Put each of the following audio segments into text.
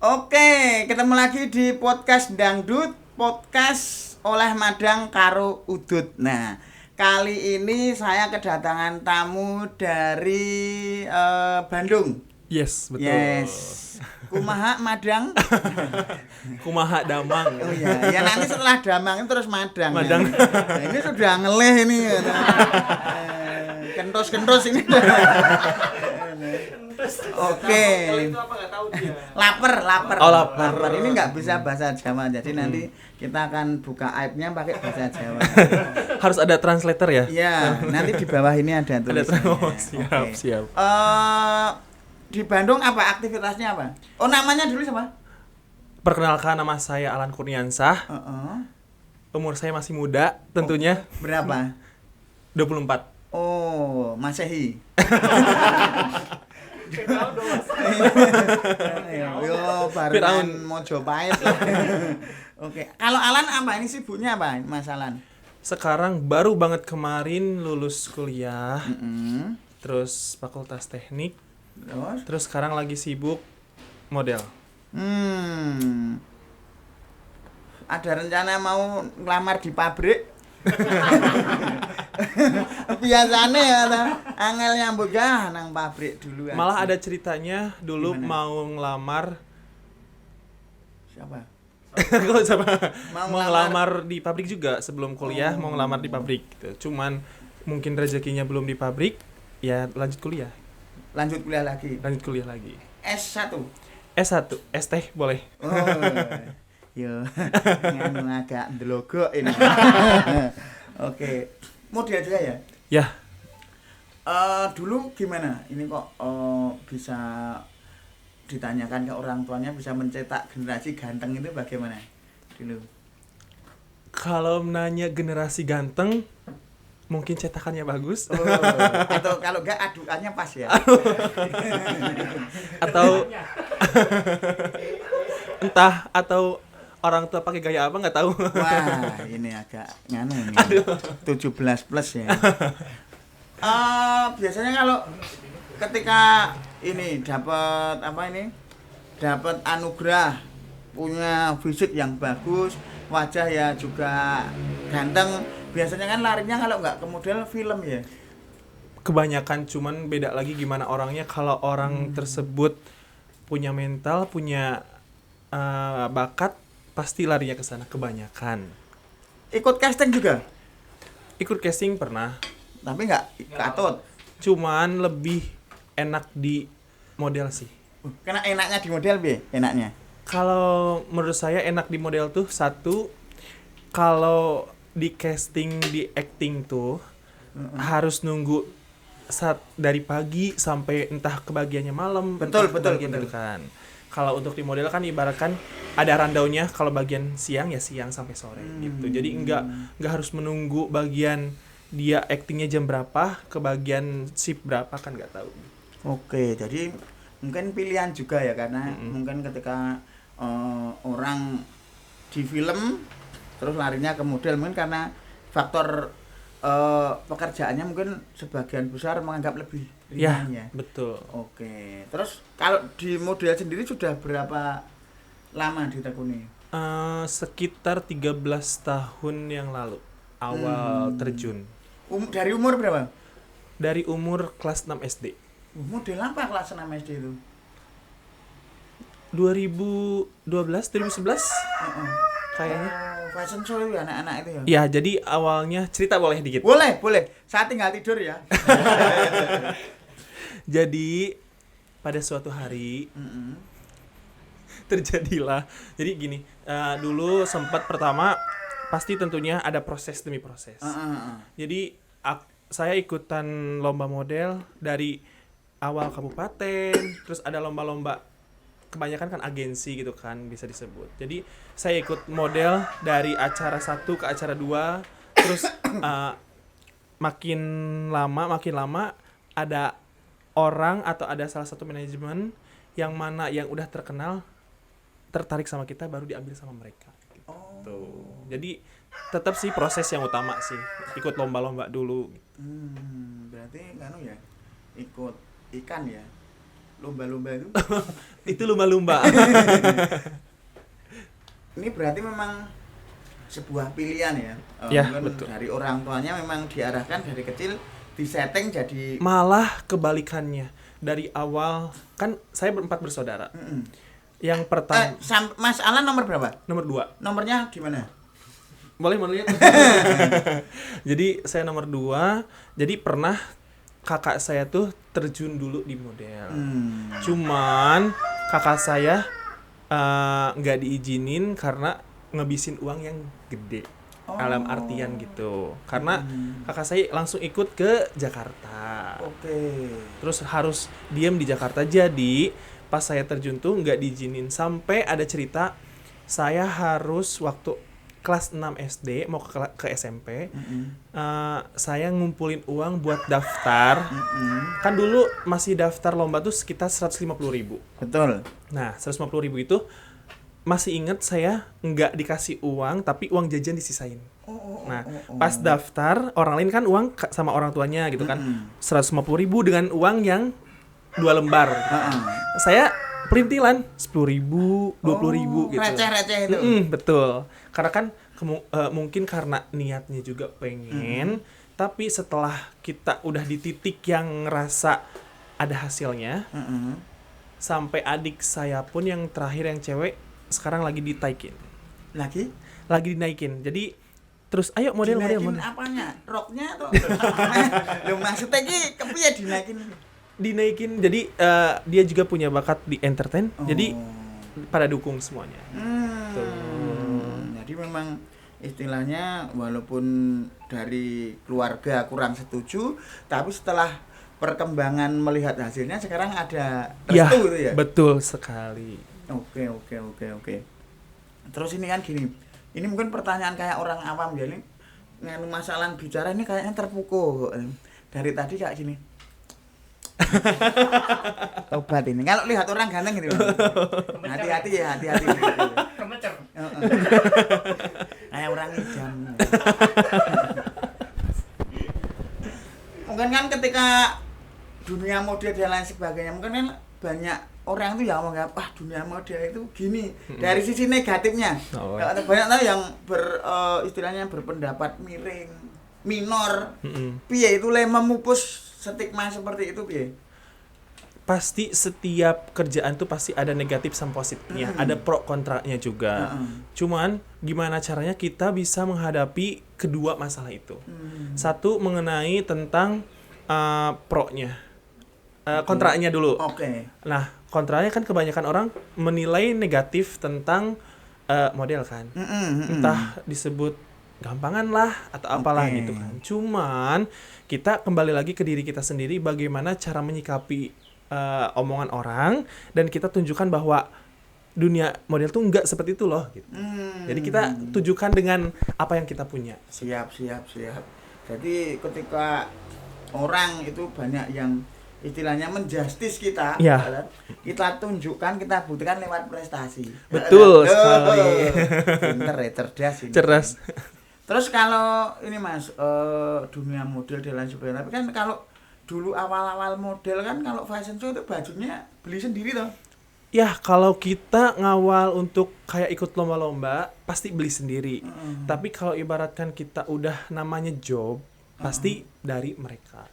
Oke, ketemu lagi di podcast Dangdut, podcast oleh Madang karo Udut. Nah, kali ini saya kedatangan tamu dari Bandung. Yes, betul. Yes. Kumaha Madang? Kumaha Damang. Oh iya, ya nanti setelah Damang terus Madang. Madang. Ya. Nah, ini sudah ngeleh ini. Kentos-kentos ini. Oke. Lapar. Oh, lapar. Ini nggak bisa bahasa Jawa, jadi nanti kita akan buka aibnya pakai bahasa Jawa. Harus ada translator ya? Iya, nanti di bawah ini ada tulisannya. Siap. Di Bandung apa aktivitasnya apa? Oh, namanya dulu siapa? Perkenalkan, nama saya Alan Kurniansah. Umur saya masih muda tentunya. Berapa? 24. Oh, Masehi. Yo, barengan Mojopahit. Oke. Kalau Alan apa? Ini sibuknya apa, Mas Alan? Sekarang baru banget kemarin lulus kuliah. Terus fakultas teknik. Terus sekarang lagi sibuk model. Ada rencana mau ngelamar di pabrik? Biasanya ya, angel nyambut nang pabrik dulu. Malah ada ceritanya dulu. Gimana? Mau ngelamar. Siapa? Mau ngelamar di pabrik juga sebelum kuliah. Mau ngelamar di pabrik gitu. Cuman mungkin rezekinya belum di pabrik, ya lanjut kuliah lagi. S1 ST boleh. Yo, nganu agak ndelogok ini. Oke. Model juga ya? Ya. Dulu gimana? Ini kok bisa ditanyakan ke orang tuanya, bisa mencetak generasi ganteng itu bagaimana dulu? Kalau nanya generasi ganteng, mungkin cetakannya bagus. Atau kalau enggak adukannya pas ya. atau orang tua pakai gaya apa nggak tahu. Wah, ini agak nganu ini. 17 plus ya. Biasanya kalau ketika ini dapat anugerah, punya fisik yang bagus, wajah ya juga ganteng, biasanya kan larinya kalau nggak ke model film ya. Kebanyakan, cuman beda lagi gimana orangnya. Kalau orang tersebut punya mental, punya bakat, pasti larinya ke sana kebanyakan. Ikut casting juga? Ikut casting pernah. Tapi nggak katut. Cuman lebih enak di model sih. Karena enaknya di model enaknya. Kalau menurut saya enak di model tuh satu, kalau di casting, di acting tuh harus nunggu dari pagi sampai entah kebagiannya malam. Betul. Gitu kan. Kalau untuk di model kan ibaratkan ada randaunya, kalau bagian siang ya siang sampai sore gitu. Jadi enggak harus menunggu bagian dia actingnya jam berapa, ke bagian shift berapa kan nggak tahu. Oke, jadi mungkin pilihan juga ya, karena mungkin ketika orang di film terus larinya ke model mungkin karena faktor pekerjaannya mungkin sebagian besar menganggap lebih ringan ya. Betul. Oke. Terus kalau di model sendiri sudah berapa lama ditekuni? Sekitar 13 tahun yang lalu awal terjun. Dari umur berapa? Dari umur kelas 6 SD. Model apa kelas 6 SD itu? 2011 kayaknya. Fashion show ya anak-anak itu ya? Ya, jadi awalnya cerita boleh dikit? Boleh. Saya tinggal tidur ya. Jadi pada suatu hari terjadilah. Jadi gini, dulu sempat pertama pasti tentunya ada proses demi proses. Jadi saya ikutan lomba model dari awal kabupaten, terus ada lomba-lomba, kebanyakan kan agensi gitu kan bisa disebut. Jadi saya ikut model dari acara 1 ke acara 2, terus makin lama ada orang atau ada salah satu manajemen yang mana yang udah terkenal tertarik sama kita, baru diambil sama mereka gitu. Jadi tetap sih proses yang utama sih, ikut lomba-lomba dulu. Berarti kan ya ikut ikan ya. lomba-lomba itu? Itu lumba-lumba. Ini berarti memang sebuah pilihan ya. Ya, Mungkin betul. dari orang tuanya memang diarahkan dari kecil disetting jadi Malah kebalikannya. Dari awal kan saya berempat bersaudara. Yang pertama Mas Alan nomor berapa? nomor 2. Nomornya gimana? Boleh lihat. Jadi saya nomor 2. Jadi pernah kakak saya tuh terjun dulu di model. Cuman kakak saya nggak diizinin karena ngabisin uang yang gede. Dalam artian gitu. Karena kakak saya langsung ikut ke Jakarta. Oke. Terus harus diam di Jakarta. Jadi pas saya terjun tuh nggak diizinin. Sampai ada cerita saya harus waktu kelas 6 SD mau ke SMP, saya ngumpulin uang buat daftar. Kan dulu masih daftar lomba tuh sekitar 150.000. Betul. Nah 150.000 itu masih inget saya nggak dikasih uang tapi uang jajan disisain. Nah pas daftar orang lain kan uang sama orang tuanya gitu kan, 150.000 dengan uang yang 2 lembar. Saya perintilan 10.000, 20.000 gitu. Receh-receh itu. Betul. Karena kan mungkin karena niatnya juga pengen, tapi setelah kita udah di titik yang ngerasa ada hasilnya, sampai adik saya pun yang terakhir yang cewek sekarang lagi ditaikin. Lagi Dinaikin. Jadi terus ayo model. Apanya? Roknya atau? Loh maksudnya ki kepiye dinaikin? Dinaikin. Jadi dia juga punya bakat di entertain. Jadi pada dukung semuanya. Jadi memang istilahnya walaupun dari keluarga kurang setuju, tapi setelah perkembangan melihat hasilnya sekarang ada restu gitu ya? Betul sekali. Oke. Terus ini kan gini, ini mungkin pertanyaan kayak orang awam jadi nganu masalah bicara ini kayaknya terpukul dari tadi kayak gini. Tobat ini. Kalau lihat orang ganteng gitu. Hati-hati ya, hati-hati. Kemecer. Kayak orang idam. Mungkin kan ketika dunia model dan lain sebagainya, mungkin kan banyak orang tuh yang menganggap dunia model itu gini dari sisi negatifnya. Banyak tahu yang istilahnya berpendapat miring, minor. Piye itu memupus stigma seperti itu piye? Pasti setiap kerjaan tuh pasti ada negatif sama positifnya, ada pro kontranya juga. Cuman gimana caranya kita bisa menghadapi kedua masalah itu. Satu mengenai tentang pro-nya. Kontranya dulu. Nah, kontranya kan kebanyakan orang menilai negatif tentang model kan. Entah disebut gampangan lah atau apalah gitu kan. Cuman kita kembali lagi ke diri kita sendiri bagaimana cara menyikapi omongan orang dan kita tunjukkan bahwa dunia model tuh enggak seperti itu loh gitu. Jadi kita tunjukkan dengan apa yang kita punya. Siap. Jadi ketika orang itu banyak yang istilahnya menjustis kita, kita tunjukkan, kita buktikan lewat prestasi. Betul sekali. Pinter ya, cerdas ini. Cerdas. Terus kalau ini Mas, dunia model dan lain sebagainya, tapi kan kalau dulu awal-awal model kan kalau fashion show itu bajunya beli sendiri toh? Ya, kalau kita ngawal untuk kayak ikut lomba-lomba, pasti beli sendiri. Tapi kalau ibaratkan kita udah namanya job, pasti dari mereka.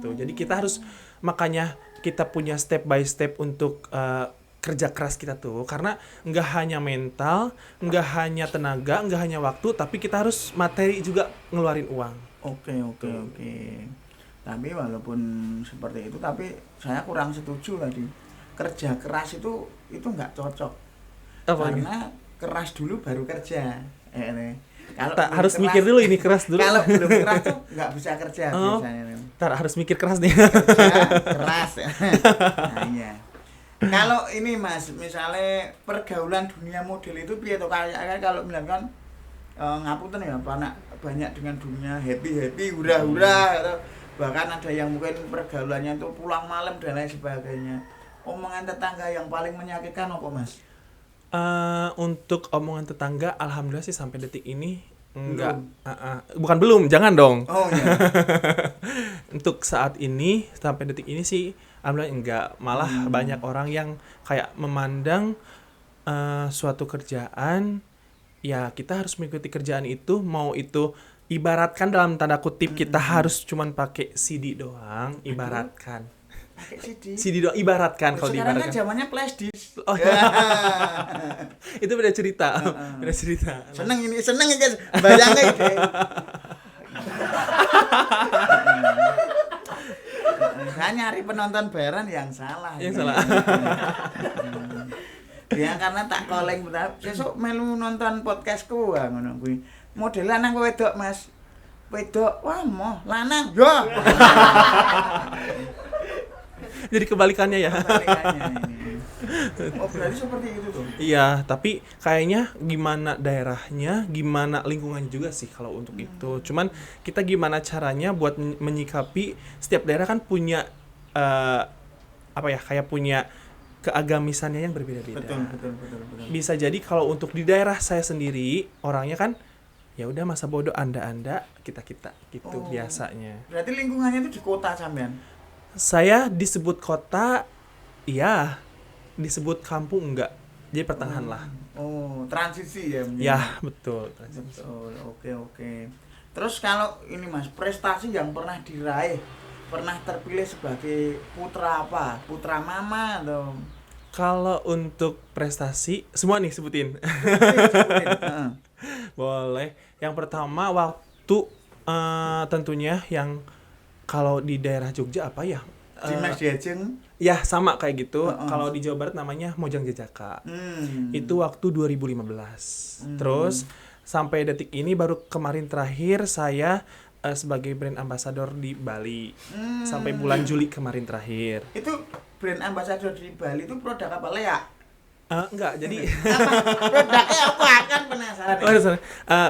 Tuh, jadi kita harus, makanya kita punya step by step untuk kerja keras kita tuh. Karena nggak hanya mental, nggak hanya tenaga, nggak hanya waktu, tapi kita harus materi juga ngeluarin uang. Oke. Tapi walaupun seperti itu, tapi saya kurang setuju tadi. Kerja keras itu nggak cocok. Karena keras dulu baru kerja. Kalau harus keras, mikir dulu ini keras dulu. Kalau belum keras tuh nggak bisa kerja biasanya. Harus mikir keras nih. Keras. Nah, iya. Kalau ini Mas, misalnya pergaulan dunia model itu piye to kayak kalau misalkan ngapunten ya banyak dengan dunia happy hura-hura atau bahkan ada yang mungkin pergaulannya itu pulang malam dan lain sebagainya. Omongan tetangga yang paling menyakitkan apa Mas? Untuk omongan tetangga, alhamdulillah sih sampai detik ini enggak. Bukan belum, jangan dong. Oh iya. Untuk saat ini sampai detik ini sih Alhamdulillah enggak, malah banyak orang yang kayak memandang suatu kerjaan, ya kita harus mengikuti kerjaan itu, mau itu ibaratkan dalam tanda kutip kita harus cuman pakai CD doang, ibaratkan. Pakai CD doang, ibaratkan kalau sekarang diibaratkan. kan zamannya flash disk. Oh ya. Itu beda cerita. Beda cerita. Seneng ya guys. Bayangin deh. Saya nyari penonton bayaran yang salah. Yang salah. Ya karena tak calling sesuk melu nonton podcastku ngono kuwi. Model lanang kowe wedok, Mas. Wedok, wah moh, lanang. Yo. Jadi kebalikannya ya. Kebalikannya ini. Oh, berarti seperti itu tuh. Iya, tapi kayaknya gimana daerahnya, gimana lingkungan juga sih kalau untuk itu. Cuman kita gimana caranya buat menyikapi setiap daerah kan punya kayak punya keagamisannya yang berbeda-beda. Betul. Bisa jadi kalau untuk di daerah saya sendiri orangnya kan ya udah masa bodoh anda kita gitu biasanya. Berarti lingkungannya itu di kota sampean. Saya disebut kota, iya. Disebut kampung enggak. Jadi pertengahan lah. Oh, transisi ya. Ya, betul. Transisi. Betul. Oke. Terus kalau ini Mas, prestasi yang pernah diraih, pernah terpilih sebagai putra apa? Putra mama atau kalau untuk prestasi semua nih sebutin. Boleh. Yang pertama waktu tentunya yang kalau di daerah Jogja apa ya? Dimas Diajeng. Ya sama kayak gitu. Kalau di Jawa Barat namanya Mojang Jajaka. Itu waktu 2015. Terus sampai detik ini baru kemarin terakhir saya sebagai brand ambassador di Bali. Sampai bulan Juli kemarin terakhir. Itu brand ambassador di Bali itu produk apa Lea? Enggak, jadi produknya apa kan penasaran.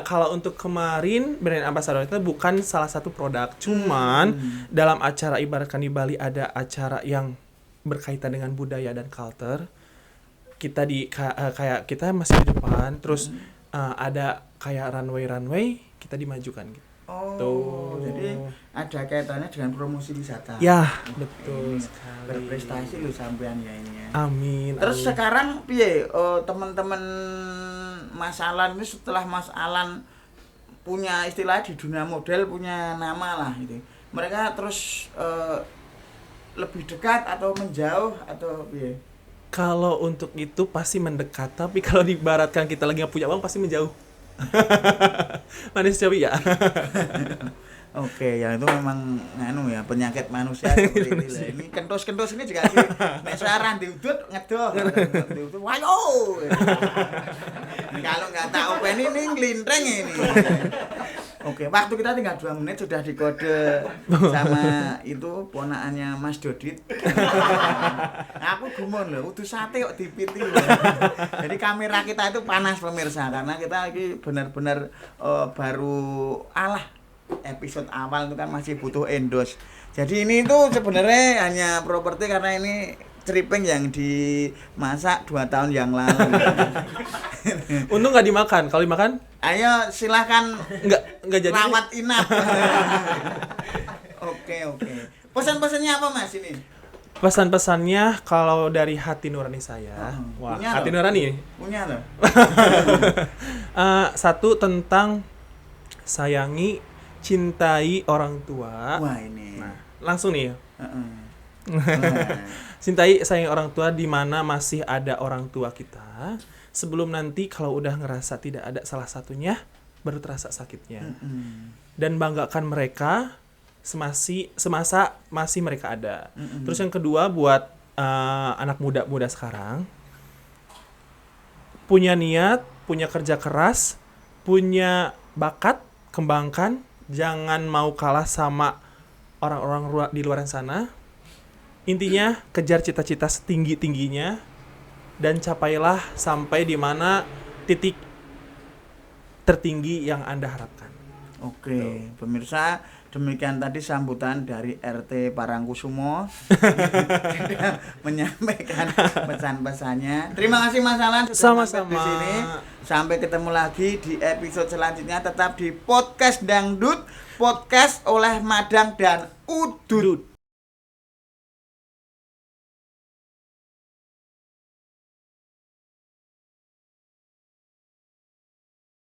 Kalau untuk kemarin brand ambassador itu bukan salah satu produk, cuman dalam acara ibaratkan di Bali ada acara yang berkaitan dengan budaya dan culture. Kita kayak kita masih di depan, terus ada kayak runway kita dimajukan gitu. Oh, jadi ada kaitannya dengan promosi wisata. Ya, betul sekali. Berprestasi lu sampean ya ini ya. Amin. Terus sekarang piye teman-teman Mas Alan ini setelah Mas Alan punya istilah di dunia model, punya nama lah gitu. Mereka terus lebih dekat atau menjauh atau piye? Kalau untuk itu pasti mendekat, tapi kalau diibaratkan kita lagi nggak punya uang pasti menjauh. Manis cobi ya. Oke, ya itu memang ya penyakit manusia seperti ini lah. Ini kentus-kentus ini juga sih. Nek saran diudut ngedoh. Diudut wayo. Kalau enggak tak openi ini nglintreng ini. Oke, waktu kita tinggal 2 menit sudah dikode sama itu ponakannya Mas Dodit. Aku gumun loh, udah sate kok dipiti. Jadi kamera kita itu panas pemirsa karena kita lagi benar-benar baru episode awal itu kan masih butuh endorse. Jadi ini tuh sebenarnya hanya properti karena ini stripping yang dimasak 2 tahun yang lalu. Untung nggak dimakan. Kalau dimakan? Ayo silahkan nggak jadi. Rawat inap. Oke. Pesan-pesannya apa Mas ini? Pesan-pesannya kalau dari hati nurani saya. Wah, hati nurani. Punya loh. Satu tentang sayangi, cintai orang tua. Wah ini. Nah, langsung nih. Cintai, sayangi orang tua di mana masih ada orang tua kita. Sebelum nanti kalau udah ngerasa tidak ada salah satunya, baru terasa sakitnya. Dan banggakan mereka semasa masih mereka ada. Terus yang kedua buat anak muda sekarang, punya niat, punya kerja keras, punya bakat, kembangkan. Jangan mau kalah sama orang-orang di luar sana. Intinya kejar cita-cita setinggi-tingginya dan capailah sampai di mana titik tertinggi yang Anda harapkan. Oke, pemirsa, demikian tadi sambutan dari RT Parangkusumo menyampaikan pesan-pesannya. Terima kasih Mas Alan sudah Sama-sama di sini. Sampai ketemu lagi di episode selanjutnya, tetap di Podcast Dangdut, podcast oleh Madang dan Udut.